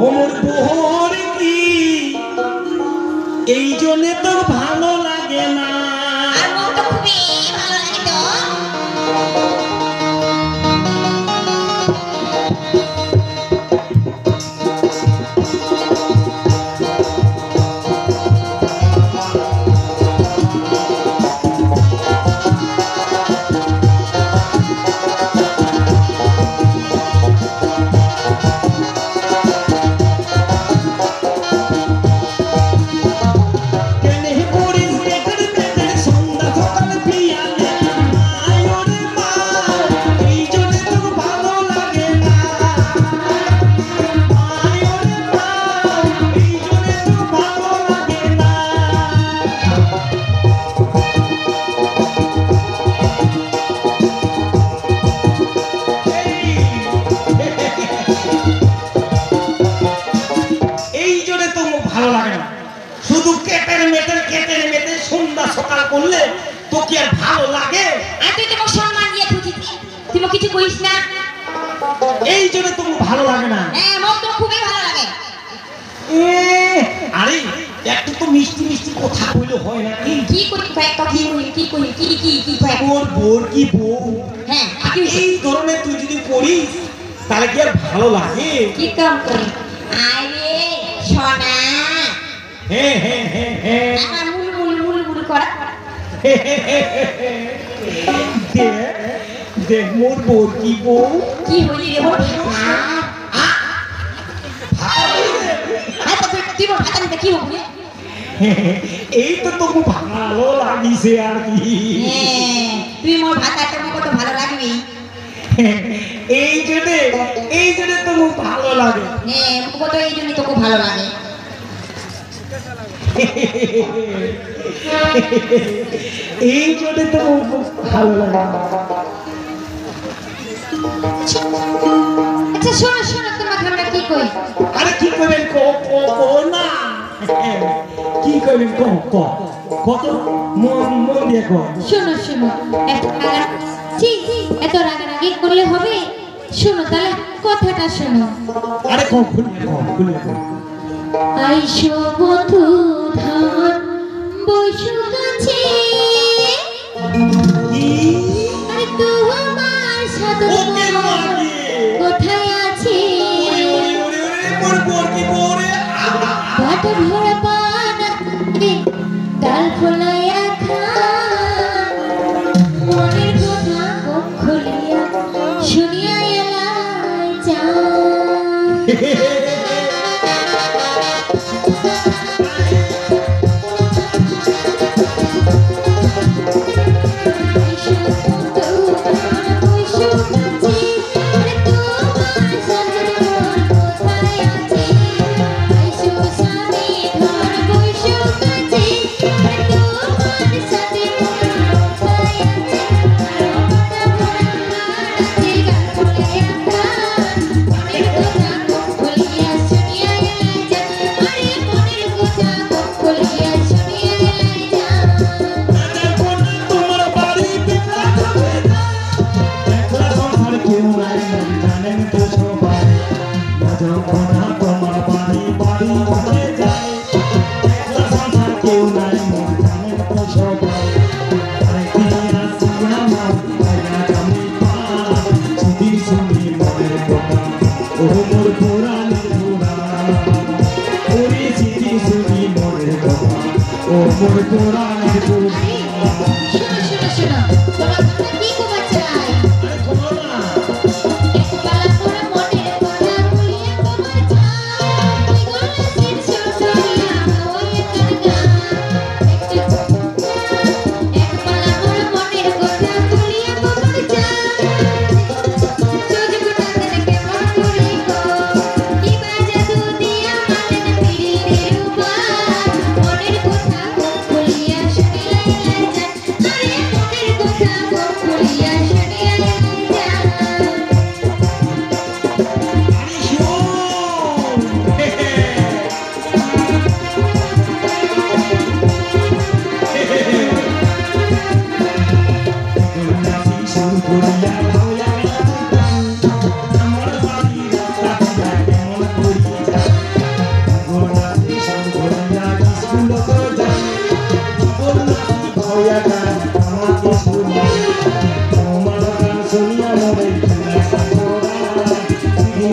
ওমর বহর কি এই জন্য তো ভালো লাগে না। আমার তো খুবই ভালো লাগে তো। সন্ধ্যা সকাল করলে তো কি আর ভালো লাগে? আর তুই তোমার সম্মান দিয়ে খুঁজিস, তুই কিছু করিস না, এই জন্য তোমার ভালো লাগে না। হ্যাঁ মোক তো খুবই ভালো লাগে। আরে একটু তো মিষ্টি মিষ্টি কথা বলে হয় না কি? কি করি কয়েকটা কি করি কি করি কি কি কি কয় তোর বোর কি বউ? হ্যাঁ এই ধরনের তুই যদি করিস তাহলে কি আর ভালো লাগে? কি কাম করি? আরে সোনা, হ্যাঁ হ্যাঁ হ্যাঁ হ্যাঁ আমার মুল মুল মুল মুল করা দেখ মোর বোর কি বউ। কি হইলি রে মোর তুই মোর ভাতা নিতে কি হবি? এই তো তোকে ভালো লাগিছে আর কি। তুই মোর ভাতা তোকে কত ভালো লাগবি, এই জন্য তোকে ভালো লাগে। হ্যাঁ মুখ তো এই জন্য তোকে ভালো লাগে। এই জন্য তোকে ভালো লাগে। আচ্ছা শোনো শোনো তোমাকে আমরা কি কই? আরে কি করবেন কো না, কি করবেন কত মন দিয়ে কো। শোনো শোনো এত রাগারাগি করলে হবে? শোনো তাহলে কথাটা শোনো। আরে খুলে আইসো বধূ ধান বৈশু গাছে, আরে তোমার সাধু কোথায় আছে? বাটা ভরা পানা ডাল ফলাইয়া খা, মনের কথা মুখ খুলিয়া শুনিয়া এলাই যা।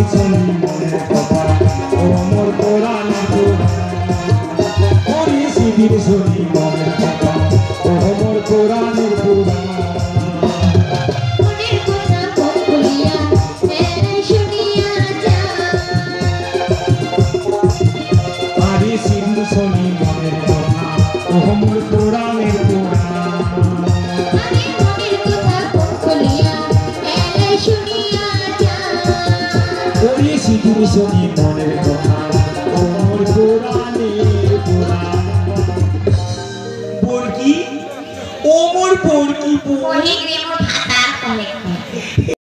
শুনি মনের কথা ও মোর কোরআনের কোরআন ওরে সিদিন শুনি মনের কথা ও মোর কোরআনের কোরআন মনের কথা মন খুলিয়া শুনিয়া যা আরে সিদিন শুনি মনের কথা ও মোর কোরআনের কোরআন আরে মনের কথা মন খুলিয়া শুনিয়া যা ওরে সিদিন শুনি মনের কথা